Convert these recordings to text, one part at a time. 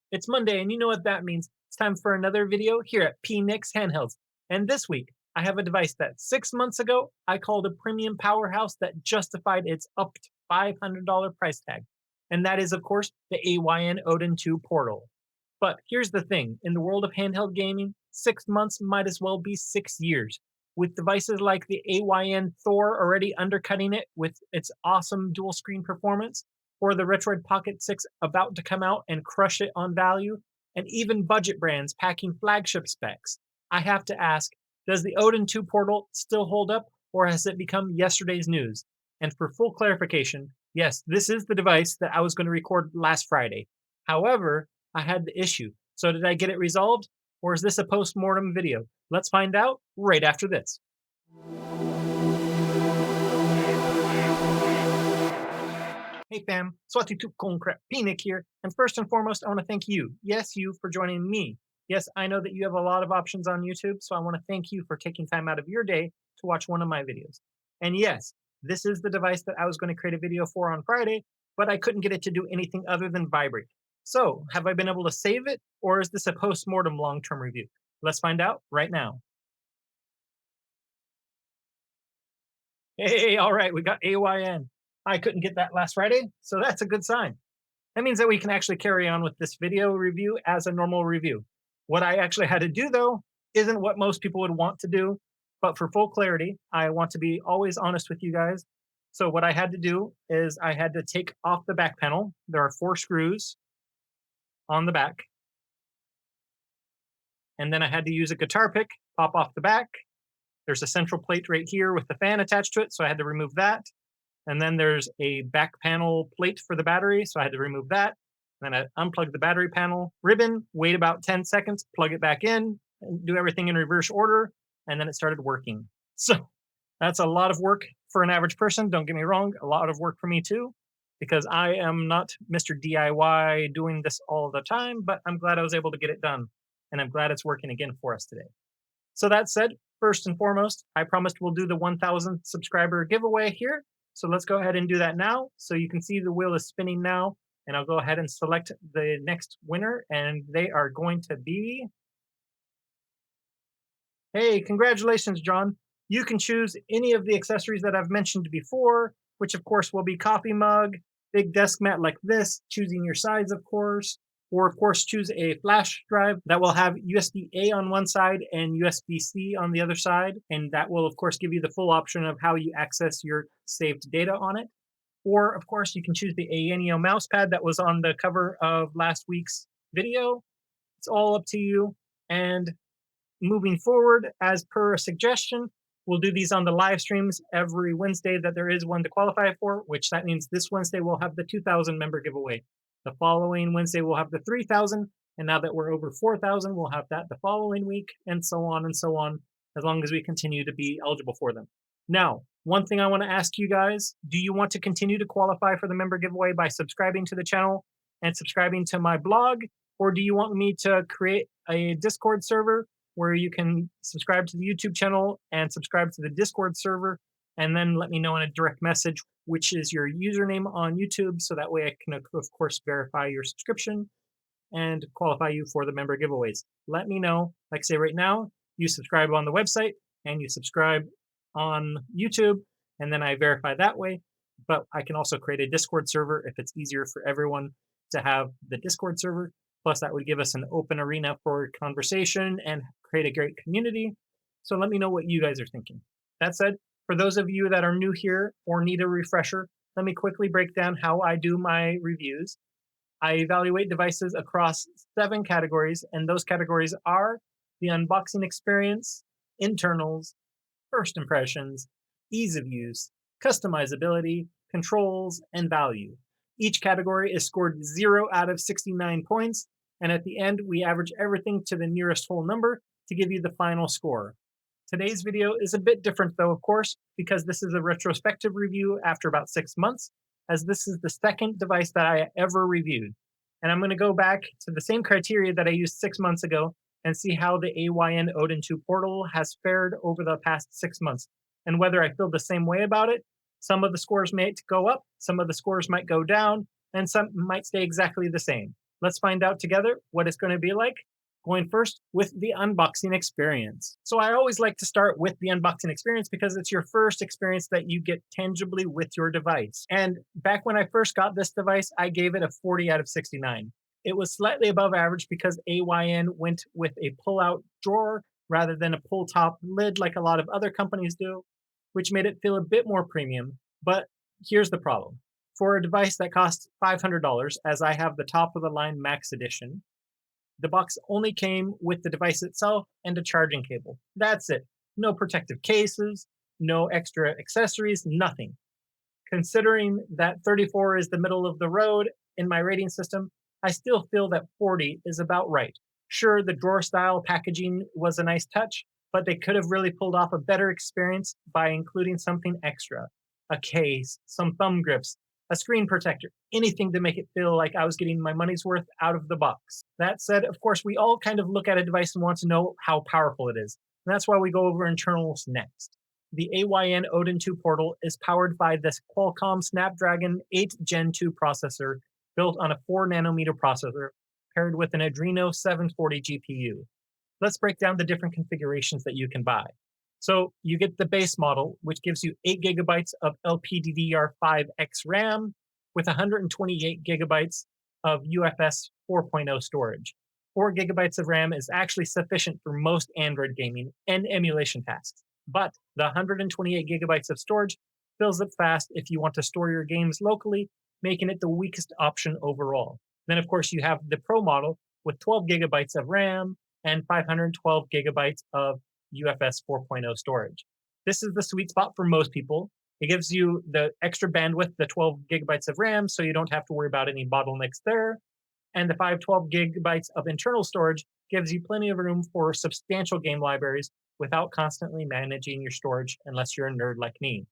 It's Monday, and you know what that means. It's time for another video here at PNix Handhelds. And this week, I have a device that 6 months ago I called a premium powerhouse that justified its up to $500 price tag. And that is, of course, the AYN Odin 2 portal. But here's the thing, in the world of handheld gaming, 6 months might as well be 6 years. With devices like the AYN Thor already undercutting it with its awesome dual screen performance, or the Retroid Pocket 6 about to come out and crush it on value, and even budget brands packing flagship specs, I have to ask, does the Odin 2 portal still hold up, or has it become yesterday's news? And for full clarification, yes, this is the device that I was going to record last Friday. However, I had the issue. So did I get it resolved, or is this a post-mortem video? Let's find out right after this. Hey fam, Pinik here, and first and foremost, I want to thank you, yes, you, for joining me. Yes, I know that you have a lot of options on YouTube, so I want to thank you for taking time out of your day to watch one of my videos. And yes, this is the device that I was going to create a video for on Friday, but I couldn't get it to do anything other than vibrate. So, have I been able to save it, or is this a post-mortem long-term review? Let's find out right now. Hey, all right, we got AYN. I couldn't get that last Friday, so that's a good sign. That means that we can actually carry on with this video review as a normal review. What I actually had to do, though, isn't what most people would want to do, but for full clarity, I want to be always honest with you guys. So what I had to do is I had to take off the back panel. There are 4 screws on the back, and then I had to use a guitar pick, pop off the back. There's a central plate right here with the fan attached to it, so I had to remove that. And then there's a back panel plate for the battery, so I had to remove that. Then I unplugged the battery panel ribbon, wait about 10 seconds, plug it back in, and do everything in reverse order, and then it started working. So that's a lot of work for an average person. Don't get me wrong, a lot of work for me too, because I am not Mr. DIY doing this all the time, but I'm glad I was able to get it done. And I'm glad it's working again for us today. So that said, first and foremost, I promised we'll do the 1,000 subscriber giveaway here. So let's go ahead and do that now. So you can see the wheel is spinning now, and I'll go ahead and select the next winner, and they are going to be, hey, congratulations, John. You can choose any of the accessories that I've mentioned before, which of course will be coffee mug, big desk mat like this, choosing your size, of course, or of course choose a flash drive that will have USB-A on one side and USB-C on the other side, and that will of course give you the full option of how you access your saved data on it. Or of course you can choose the AYN mouse pad that was on the cover of last week's video. It's all up to you. And moving forward, as per a suggestion, we'll do these on the live streams every Wednesday that there is one to qualify for, which that means this Wednesday we'll have the 2,000 member giveaway. The following Wednesday we'll have the 3,000, and now that we're over 4,000, we'll have that the following week, and so on, as long as we continue to be eligible for them. Now, one thing I want to ask you guys, do you want to continue to qualify for the member giveaway by subscribing to the channel and subscribing to my blog, or do you want me to create a Discord server where you can subscribe to the YouTube channel and subscribe to the Discord server, and then let me know in a direct message which is your username on YouTube, so that way I can, of course, verify your subscription and qualify you for the member giveaways. Let me know. Like I say right now, you subscribe on the website and you subscribe on YouTube, and then I verify that way. But I can also create a Discord server if it's easier for everyone to have the Discord server. Plus, that would give us an open arena for conversation and create a great community. So let me know what you guys are thinking. That said, for those of you that are new here or need a refresher, let me quickly break down how I do my reviews. I evaluate devices across 7 categories, and those categories are the unboxing experience, internals, first impressions, ease of use, customizability, controls, and value. Each category is scored 0 out of 69 points, and at the end, we average everything to the nearest whole number to give you the final score. Today's video is a bit different though, of course, because this is a retrospective review after about 6 months, as this is the second device that I ever reviewed. And I'm going to go back to the same criteria that I used 6 months ago and see how the AYN Odin 2 portal has fared over the past 6 months, and whether I feel the same way about it. Some of the scores might go up, some of the scores might go down, and some might stay exactly the same. Let's find out together what it's going to be like. Going first with the unboxing experience. So I always like to start with the unboxing experience because it's your first experience that you get tangibly with your device. And back when I first got this device, I gave it a 40 out of 69. It was slightly above average because AYN went with a pull-out drawer rather than a pull-top lid like a lot of other companies do, which made it feel a bit more premium. But here's the problem. For a device that costs $500, as I have the top of the line Max Edition, the box only came with the device itself and a charging cable. That's it. No protective cases, no extra accessories, nothing. Considering that 34 is the middle of the road in my rating system, I still feel that 40 is about right. Sure, the drawer style packaging was a nice touch, but they could have really pulled off a better experience by including something extra, a case, some thumb grips, a screen protector, anything to make it feel like I was getting my money's worth out of the box. That said, of course, we all kind of look at a device and want to know how powerful it is. And that's why we go over internals next. The AYN Odin 2 portal is powered by this Qualcomm Snapdragon 8 Gen 2 processor built on a 4 nanometer processor paired with an Adreno 740 GPU. Let's break down the different configurations that you can buy. So you get the base model, which gives you 8 gigabytes of LPDDR5X RAM with 128 gigabytes of UFS 4.0 storage. 4 gigabytes of RAM is actually sufficient for most Android gaming and emulation tasks. But the 128 gigabytes of storage fills up fast if you want to store your games locally, making it the weakest option overall. Then, of course, you have the Pro model with 12 gigabytes of RAM and 512 gigabytes of UFS 4.0 storage. This is the sweet spot for most people. It gives you the extra bandwidth, the 12 gigabytes of RAM, so you don't have to worry about any bottlenecks there. And the 512 gigabytes of internal storage gives you plenty of room for substantial game libraries without constantly managing your storage unless you're a nerd like me.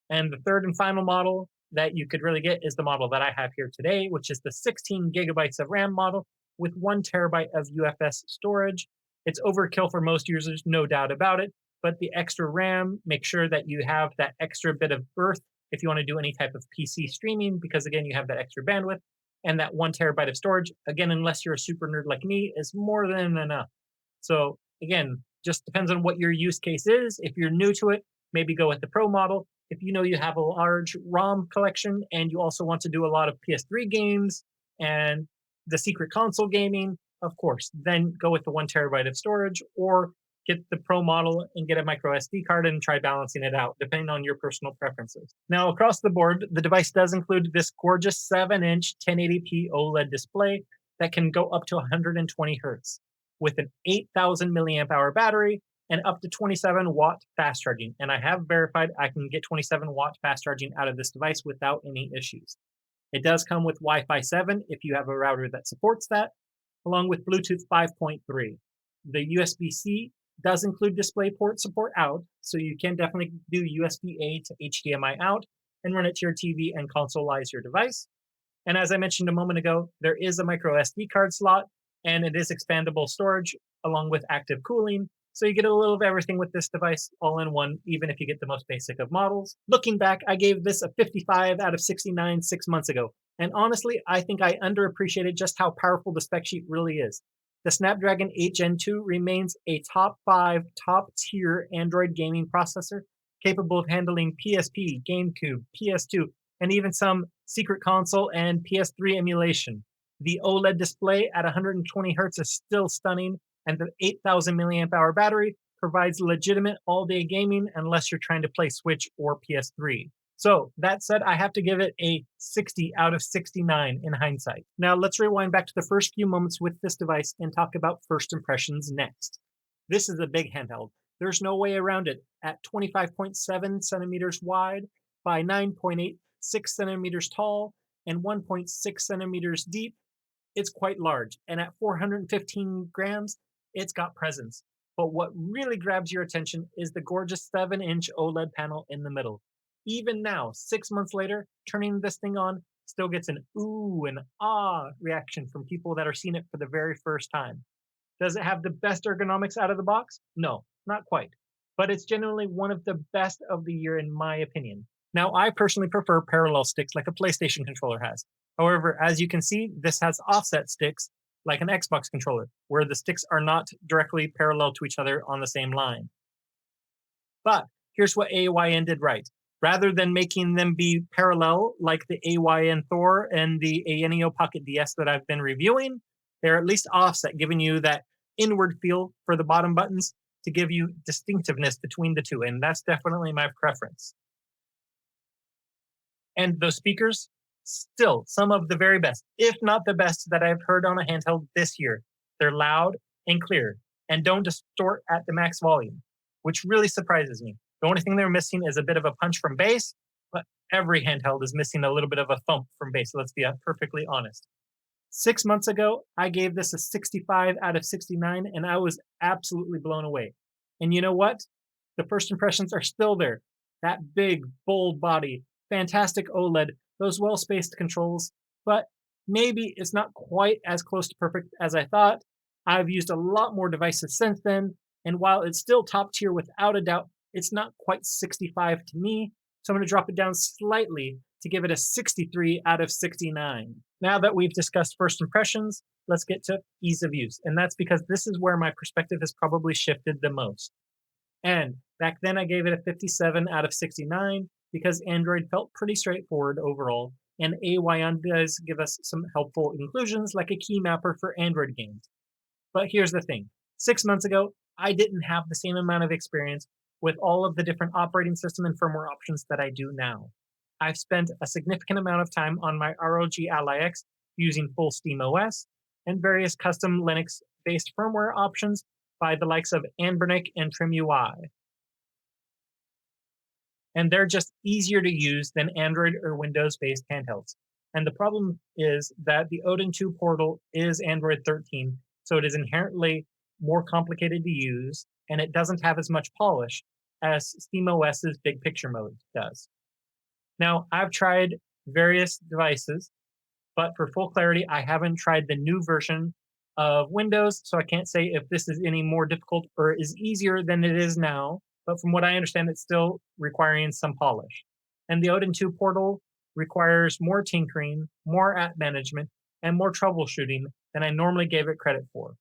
And the third and final model that you could really get is the model that I have here today, which is the 16 gigabytes of RAM model with 1 terabyte of UFS storage. It's overkill for most users, no doubt about it, but the extra RAM, make sure that you have that extra bit of berth if you want to do any type of PC streaming, because again, you have that extra bandwidth, and that 1 terabyte of storage, again, unless you're a super nerd like me, is more than enough. So again, just depends on what your use case is. If you're new to it, maybe go with the Pro model. If you know you have a large ROM collection and you also want to do a lot of PS3 games and the secret console gaming, of course, then go with the 1 terabyte of storage or get the Pro model and get a micro SD card and try balancing it out, depending on your personal preferences. Now, across the board, the device does include this gorgeous 7-inch 1080p OLED display that can go up to 120 hertz with an 8,000 milliamp hour battery and up to 27 watt fast charging. And I have verified I can get 27 watt fast charging out of this device without any issues. It does come with Wi-Fi 7 if you have a router that supports that, along with Bluetooth 5.3. The USB-C does include DisplayPort support out, so you can definitely do USB-A to HDMI out and run it to your TV and consoleize your device. And as I mentioned a moment ago, there is a micro SD card slot, and it is expandable storage along with active cooling. So you get a little of everything with this device all in one, even if you get the most basic of models. Looking back, I gave this a 55 out of 69 6 months ago. And honestly, I think I underappreciated just how powerful the spec sheet really is. The Snapdragon 8 Gen 2 remains a top 5, top tier Android gaming processor, capable of handling PSP, GameCube, PS2, and even some secret console and PS3 emulation. The OLED display at 120 hertz is still stunning, and the 8,000 milliamp hour battery provides legitimate all-day gaming unless you're trying to play Switch or PS3. So that said, I have to give it a 60 out of 69 in hindsight. Now let's rewind back to the first few moments with this device and talk about first impressions next. This is a big handheld. There's no way around it. At 25.7 centimeters wide by 9.86 centimeters tall and 1.6 centimeters deep, it's quite large. And at 415 grams, it's got presence. But what really grabs your attention is the gorgeous 7-inch OLED panel in the middle. Even now, 6 months later, turning this thing on still gets an ooh and ah reaction from people that are seeing it for the very first time. Does it have the best ergonomics out of the box? No, not quite. But it's genuinely one of the best of the year in my opinion. Now, I personally prefer parallel sticks like a PlayStation controller has. However, as you can see, this has offset sticks like an Xbox controller, where the sticks are not directly parallel to each other on the same line. But here's what AYN did right. Rather than making them be parallel like the AYN Thor and the AYN Pocket DS that I've been reviewing, they're at least offset, giving you that inward feel for the bottom buttons to give you distinctiveness between the two, and that's definitely my preference. And those speakers, still some of the very best, if not the best, that I've heard on a handheld this year. They're loud and clear and don't distort at the max volume, which really surprises me. The only thing they're missing is a bit of a punch from bass, but every handheld is missing a little bit of a thump from bass. Let's be perfectly honest. 6 months ago, I gave this a 65 out of 69, and I was absolutely blown away. And you know what? The first impressions are still there. That big, bold body, fantastic OLED, those well spaced controls, but maybe it's not quite as close to perfect as I thought. I've used a lot more devices since then, and while it's still top tier without a doubt, it's not quite 65 to me. So I'm going to drop it down slightly to give it a 63 out of 69. Now that we've discussed first impressions, let's get to ease of use. And that's because this is where my perspective has probably shifted the most. And back then I gave it a 57 out of 69 because Android felt pretty straightforward overall, and AYN does give us some helpful inclusions like a key mapper for Android games. But here's the thing. 6 months ago, I didn't have the same amount of experience with all of the different operating system and firmware options that I do now. I've spent a significant amount of time on my ROG Ally X using full SteamOS and various custom Linux-based firmware options by the likes of Anbernic and TrimUI. And they're just easier to use than Android or Windows-based handhelds. And the problem is that the Odin 2 portal is Android 13, so it is inherently more complicated to use, and it doesn't have as much polish as SteamOS's big picture mode does. Now, I've tried various devices, but for full clarity, I haven't tried the new version of Windows, so I can't say if this is any more difficult or is easier than it is now. But from what I understand, it's still requiring some polish. And the Odin 2 portal requires more tinkering, more app management, and more troubleshooting than I normally gave it credit for.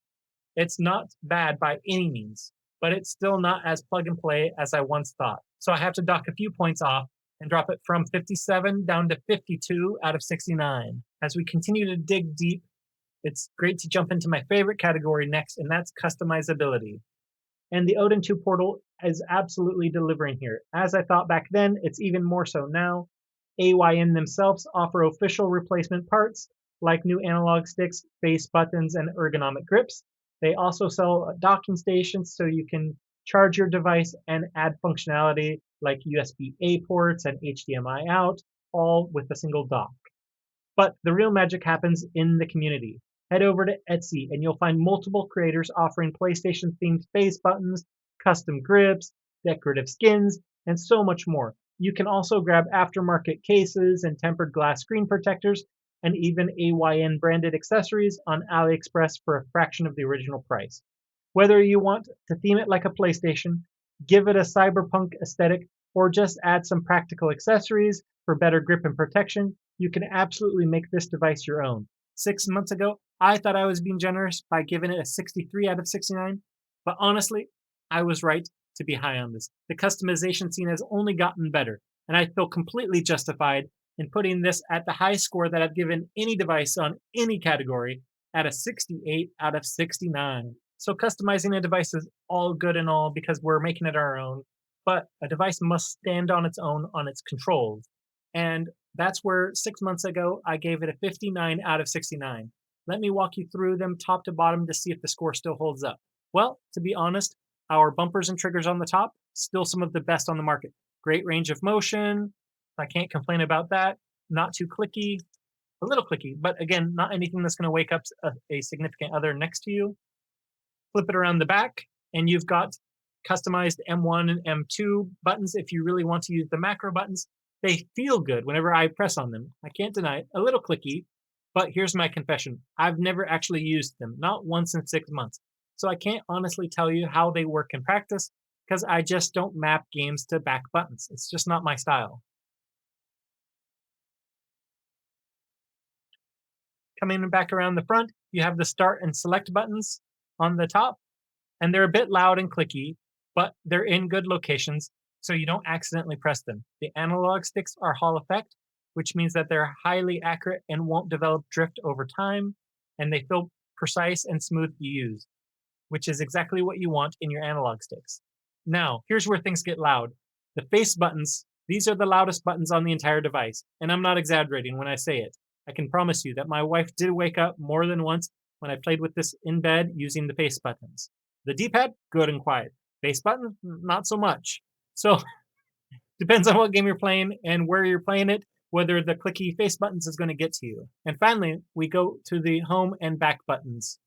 It's not bad by any means, but it's still not as plug and play as I once thought. So I have to dock a few points off and drop it from 57 down to 52 out of 69. As we continue to dig deep, it's great to jump into my favorite category next, and that's customizability. And the Odin 2 portal is absolutely delivering here. As I thought back then, it's even more so now. AYN themselves offer official replacement parts like new analog sticks, face buttons, and ergonomic grips. They also sell docking stations so you can charge your device and add functionality like USB-A ports and HDMI out, all with a single dock. But the real magic happens in the community. Head over to Etsy and you'll find multiple creators offering PlayStation-themed face buttons, custom grips, decorative skins, and so much more. You can also grab aftermarket cases and tempered glass screen protectors, and even AYN branded accessories on AliExpress for a fraction of the original price. Whether you want to theme it like a PlayStation, give it a cyberpunk aesthetic, or just add some practical accessories for better grip and protection, you can absolutely make this device your own. 6 months ago, I thought I was being generous by giving it a 63 out of 69, but honestly, I was right to be high on this. The customization scene has only gotten better, and I feel completely justified in putting this at the high score that I've given any device on any category at a 68 out of 69. So customizing a device is all good and all because we're making it our own, but a device must stand on its own on its controls. And that's where 6 months ago I gave it a 59 out of 69. Let me walk you through them top to bottom to see if the score still holds up. Well, to be honest, our bumpers and triggers on the top, still some of the best on the market. Great range of motion. I can't complain about that. Not too clicky, a little clicky, but again, not anything that's going to wake up a significant other next to you. Flip it around the back, and you've got customized M1 and M2 buttons if you really want to use the macro buttons. They feel good whenever I press on them. I can't deny it. A little clicky, but here's my confession. I've never actually used them, not once in 6 months. So I can't honestly tell you how they work in practice because I just don't map games to back buttons. It's just not my style. Coming back around the front, you have the start and select buttons on the top, and they're a bit loud and clicky, but they're in good locations, so you don't accidentally press them. The analog sticks are Hall effect, which means that they're highly accurate and won't develop drift over time, and they feel precise and smooth to use, which is exactly what you want in your analog sticks. Now, here's where things get loud. The face buttons, these are the loudest buttons on the entire device, and I'm not exaggerating when I say it. I can promise you that my wife did wake up more than once when I played with this in bed using the face buttons. The D-pad, good and quiet. Face button, not so much. So, depends on what game you're playing and where you're playing it, whether the clicky face buttons is going to get to you. And finally, we go to the home and back buttons.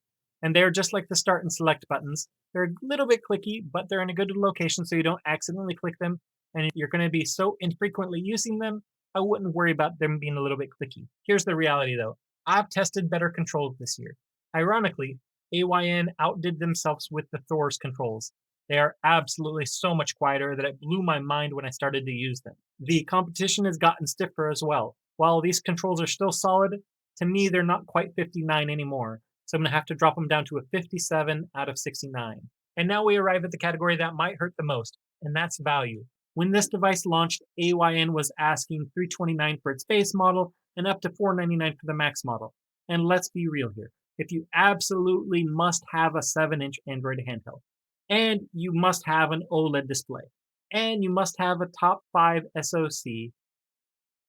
And they're just like the start and select buttons. They're a little bit clicky, but they're in a good location so you don't accidentally click them. And you're going to be so infrequently using them, I wouldn't worry about them being a little bit clicky. Here's the reality though. I've tested better controls this year. Ironically, AYN outdid themselves with the Thor's controls. They are absolutely so much quieter that it blew my mind when I started to use them. The competition has gotten stiffer as well. While these controls are still solid, to me they're not quite 59 anymore. So I'm going to have to drop them down to a 57 out of 69. And now we arrive at the category that might hurt the most, and that's value. When this device launched, AYN was asking $329 for its base model and up to $499 for the max model. And let's be real here. If you absolutely must have a 7-inch Android handheld, and you must have an OLED display, and you must have a top 5 SoC,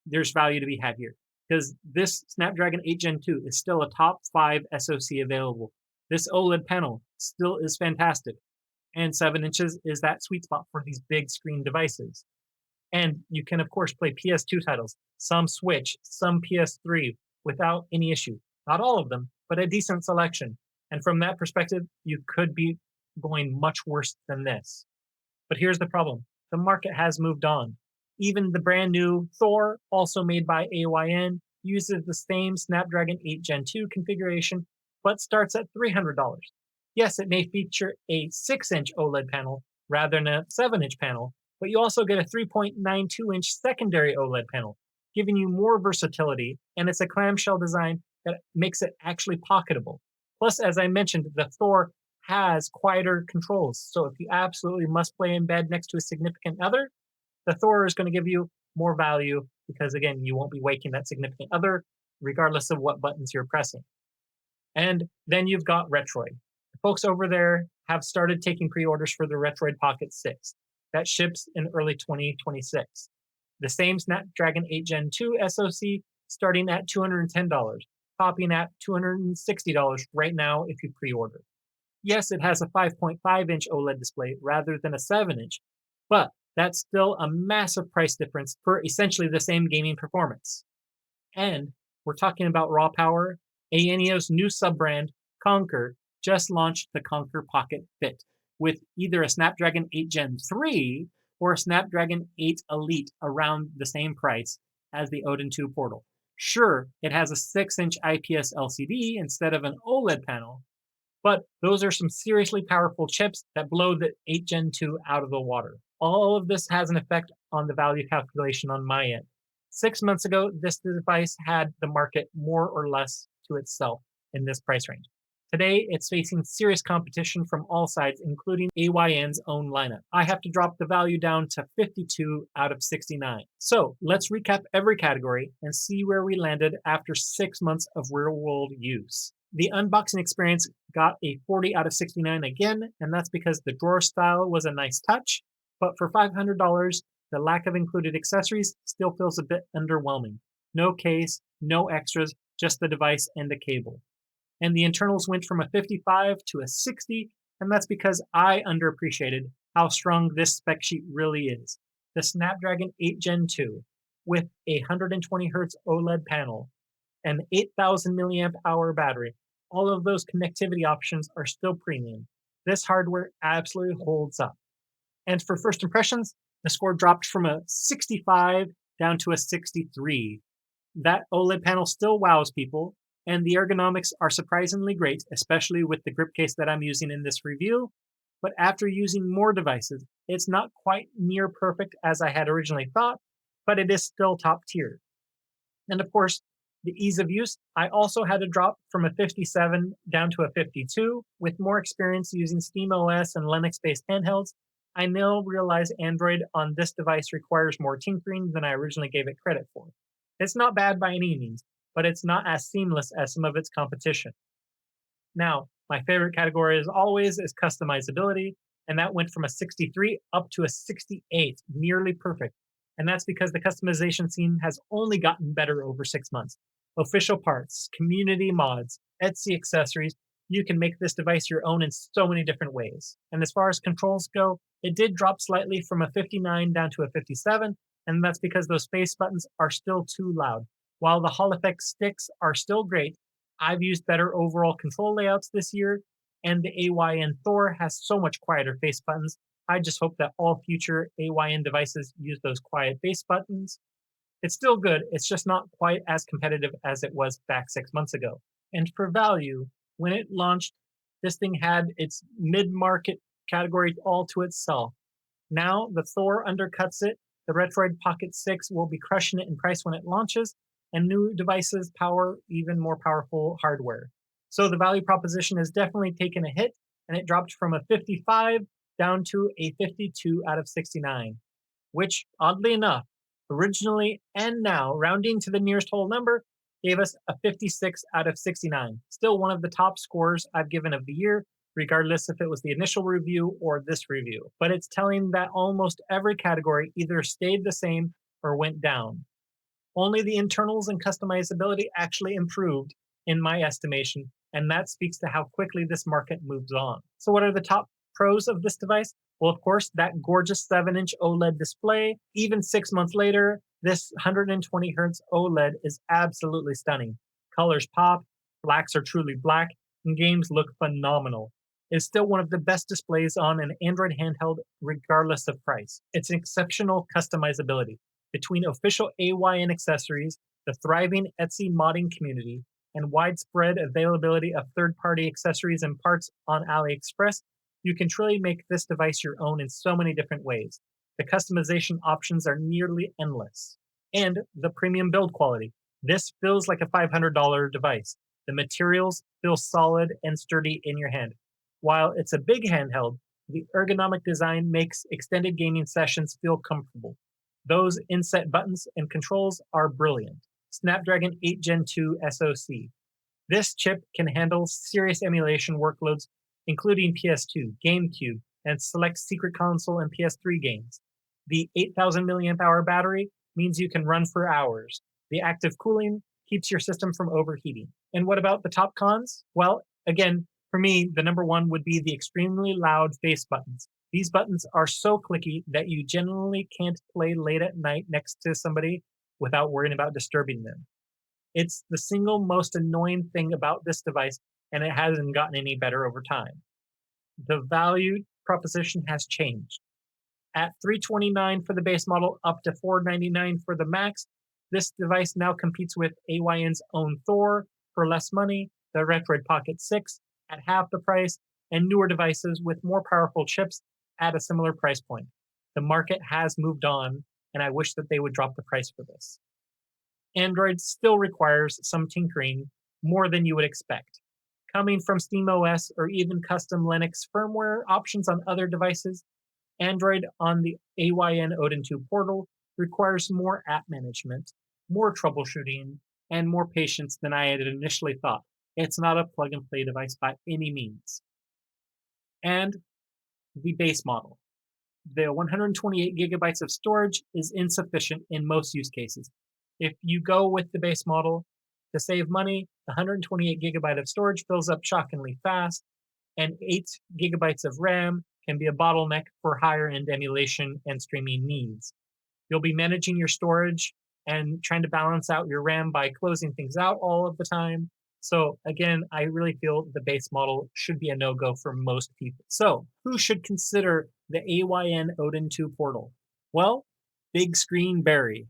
there's value to be had here. Because this Snapdragon 8 Gen 2 is still a top 5 SoC available. This OLED panel still is fantastic. And 7 inches is that sweet spot for these big screen devices. And you can, of course, play PS2 titles, some Switch, some PS3, without any issue. Not all of them, but a decent selection. And from that perspective, you could be going much worse than this. But here's the problem. The market has moved on. Even the brand new Thor, also made by AYN, uses the same Snapdragon 8 Gen 2 configuration, but starts at $300. Yes, it may feature a 6-inch OLED panel rather than a 7-inch panel, but you also get a 3.92-inch secondary OLED panel, giving you more versatility, and it's a clamshell design that makes it actually pocketable. Plus, as I mentioned, the Thor has quieter controls, so if you absolutely must play in bed next to a significant other, the Thor is going to give you more value because, again, you won't be waking that significant other regardless of what buttons you're pressing. And then you've got Retroid. The folks over there have started taking pre-orders for the Retroid Pocket 6. That ships in early 2026. The same Snapdragon 8 Gen 2 SoC starting at $210, topping at $260 right now if you pre-order. Yes, it has a 5.5-inch OLED display rather than a 7-inch, but that's still a massive price difference for essentially the same gaming performance. And we're talking about raw power. AYN's new sub-brand, Conquer, just launched the Conquer Pocket Fit with either a Snapdragon 8 Gen 3 or a Snapdragon 8 Elite around the same price as the Odin 2 Portal. Sure, it has a 6-inch IPS LCD instead of an OLED panel, but those are some seriously powerful chips that blow the 8 Gen 2 out of the water. All of this has an effect on the value calculation on my end. 6 months ago, this device had the market more or less to itself in this price range. Today, it's facing serious competition from all sides, including AYN's own lineup. I have to drop the value down to 52 out of 69. So let's recap every category and see where we landed after 6 months of real-world use. The unboxing experience got a 40 out of 69 again, and that's because the drawer style was a nice touch, but for $500, the lack of included accessories still feels a bit underwhelming. No case, no extras, just the device and the cable. And the internals went from a 55 to a 60, and that's because I underappreciated how strong this spec sheet really is. The Snapdragon 8 Gen 2 with a 120Hz OLED panel, an 8,000 milliamp hour battery, all of those connectivity options are still premium. This hardware absolutely holds up. And for first impressions, the score dropped from a 65 down to a 63. That OLED panel still wows people, and the ergonomics are surprisingly great, especially with the grip case that I'm using in this review. But after using more devices, it's not quite near perfect as I had originally thought, but it is still top tier. And of course, The ease of use, I also had to drop from a 57 down to a 52. With more experience using SteamOS and Linux-based handhelds, I now realize Android on this device requires more tinkering than I originally gave it credit for. It's not bad by any means, but it's not as seamless as some of its competition. Now, my favorite category, as always, is customizability, and that went from a 63 up to a 68, nearly perfect. And that's because the customization scene has only gotten better over 6 months. Official parts, community mods, Etsy accessories, you can make this device your own in so many different ways. And as far as controls go, it did drop slightly from a 59 down to a 57, and that's because those space buttons are still too loud. While the Hall effect sticks are still great, I've used better overall control layouts this year, and the AYN Thor has so much quieter face buttons. I just hope that all future AYN devices use those quiet face buttons. It's still good, it's just not quite as competitive as it was back 6 months ago. And for value, when it launched, this thing had its mid market category all to itself. Now the Thor undercuts it. The Retroid Pocket 6 will be crushing it in price when it launches, and new devices power even more powerful hardware. So the value proposition has definitely taken a hit, and it dropped from a 55 down to a 52 out of 69, which, oddly enough, originally and now, rounding to the nearest whole number, gave us a 56 out of 69. Still one of the top scores I've given of the year, regardless if it was the initial review or this review. But it's telling that almost every category either stayed the same or went down. Only the internals and customizability actually improved, in my estimation, and that speaks to how quickly this market moves on. So, what are the top pros of this device? Well, of course, that gorgeous 7-inch OLED display. Even 6 months later, this 120 hertz OLED is absolutely stunning. Colors pop, blacks are truly black, and games look phenomenal. It's still one of the best displays on an Android handheld, regardless of price. It's an exceptional customizability. Between official AYN accessories, the thriving Etsy modding community, and widespread availability of third-party accessories and parts on AliExpress, you can truly make this device your own in so many different ways. The customization options are nearly endless. And the premium build quality. This feels like a $500 device. The materials feel solid and sturdy in your hand. While it's a big handheld, the ergonomic design makes extended gaming sessions feel comfortable. Those inset buttons and controls are brilliant. Snapdragon 8 Gen 2 SoC. This chip can handle serious emulation workloads, including PS2, GameCube, and select Secret Console and PS3 games. The 8,000 milliamp hour battery means you can run for hours. The active cooling keeps your system from overheating. And what about the top cons? Well, again, for me, the number one would be the extremely loud face buttons. These buttons are so clicky that you generally can't play late at night next to somebody without worrying about disturbing them. It's the single most annoying thing about this device, and it hasn't gotten any better over time. The value proposition has changed. At $329 for the base model, up to $499 for the Max, this device now competes with AYN's own Thor for less money, the Retroid Pocket 6 at half the price, and newer devices with more powerful chips at a similar price point. The market has moved on, and I wish that they would drop the price for this. Android still requires some tinkering, more than you would expect. Coming from SteamOS or even custom Linux firmware options on other devices, Android on the AYN Odin 2 portal requires more app management, more troubleshooting, and more patience than I had initially thought. It's not a plug and play device by any means. And the base model. The 128 gigabytes of storage is insufficient in most use cases. If you go with the base model, to save money, the 128 gigabyte of storage fills up shockingly fast, and 8 gigabytes of RAM can be a bottleneck for higher end emulation and streaming needs. You'll be managing your storage and trying to balance out your RAM by closing things out all of the time. So again, I really feel the base model should be a no-go for most people. So who should consider the AYN Odin 2 portal? Well, Big Screen Barry.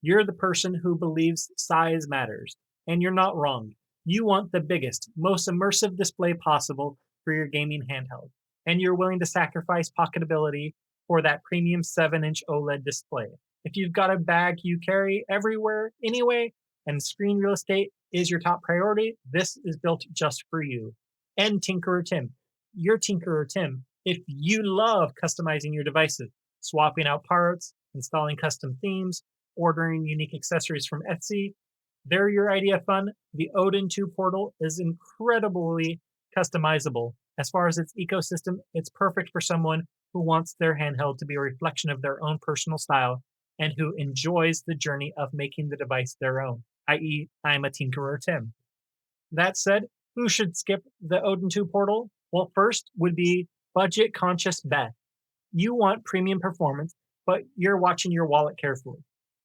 You're the person who believes size matters, and you're not wrong. You want the biggest, most immersive display possible for your gaming handheld, and you're willing to sacrifice pocketability for that premium 7-inch OLED display. If you've got a bag you carry everywhere anyway, and screen real estate is your top priority, this is built just for you. And Tinkerer Tim, you're Tinkerer Tim. If you love customizing your devices, swapping out parts, installing custom themes, ordering unique accessories from Etsy, they're your idea of fun. The Odin 2 portal is incredibly customizable. As far as its ecosystem, it's perfect for someone who wants their handheld to be a reflection of their own personal style and who enjoys the journey of making the device their own, i.e., I'm a Tinkerer Tim. That said, who should skip the Odin 2 portal? Well, first would be budget conscious Beth. You want premium performance, but you're watching your wallet carefully.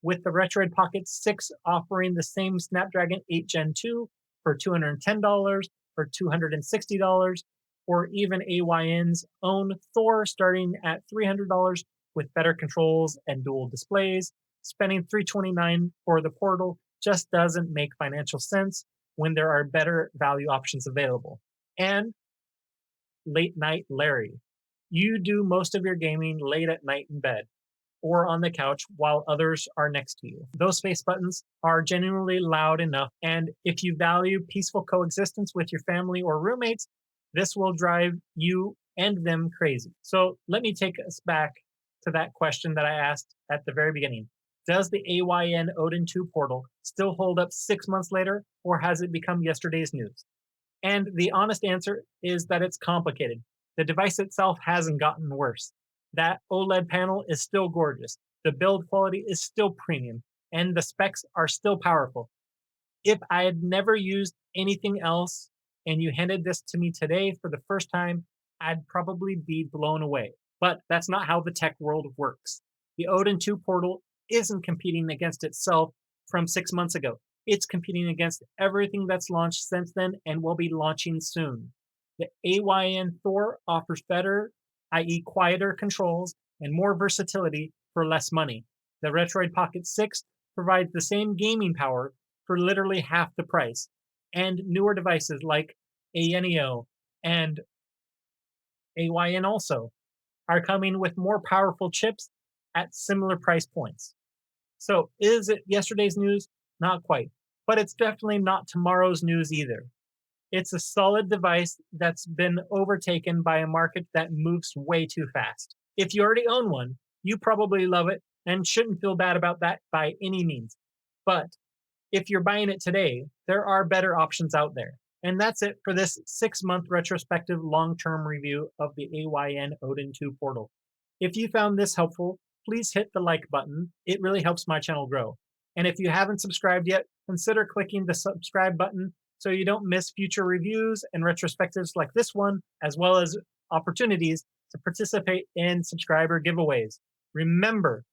With the Retroid Pocket 6 offering the same Snapdragon 8 Gen 2 for $210, for $260, or even AYN's own Thor starting at $300 with better controls and dual displays, spending $329 for the portal just doesn't make financial sense when there are better value options available. And late night Larry. You do most of your gaming late at night in bed or on the couch while others are next to you. Those face buttons are genuinely loud enough, and if you value peaceful coexistence with your family or roommates, this will drive you and them crazy. So let me take us back to that question that I asked at the very beginning. Does the AYN Odin 2 portal still hold up 6 months later, or has it become yesterday's news? And the honest answer is that it's complicated. The device itself hasn't gotten worse. That OLED panel is still gorgeous. The build quality is still premium, and the specs are still powerful. If I had never used anything else and you handed this to me today for the first time, I'd probably be blown away. But that's not how the tech world works. The Odin 2 portal isn't competing against itself from 6 months ago. It's competing against everything that's launched since then and will be launching soon. The AYN Thor offers better, i.e., quieter controls and more versatility for less money. The Retroid Pocket 6 provides the same gaming power for literally half the price. And newer devices like ANEO and AYN also are coming with more powerful chips at similar price points. So is it yesterday's news? Not quite, but it's definitely not tomorrow's news either. It's a solid device that's been overtaken by a market that moves way too fast. If you already own one, you probably love it and shouldn't feel bad about that by any means. But if you're buying it today, there are better options out there. And that's it for this 6-month retrospective long-term review of the AYN Odin 2 portal. If you found this helpful, please hit the like button. It really helps my channel grow. And if you haven't subscribed yet, consider clicking the subscribe button so you don't miss future reviews and retrospectives like this one, as well as opportunities to participate in subscriber giveaways. Remember,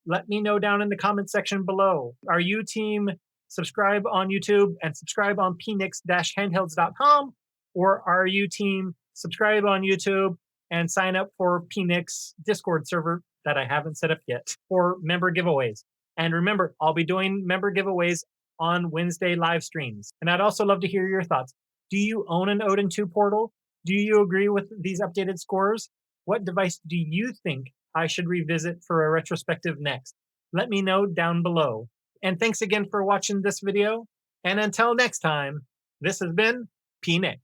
let me know down in the comment section below. Are you team subscribe on YouTube and subscribe on pnix-handhelds.com, or are you team subscribe on YouTube and sign up for PNix Discord server that I haven't set up yet for member giveaways? And remember, I'll be doing member giveaways on Wednesday live streams. And I'd also love to hear your thoughts. Do you own an Odin 2 portal? Do you agree with these updated scores? What device do you think I should revisit for a retrospective next? Let me know down below. And thanks again for watching this video. And until next time, this has been PNix.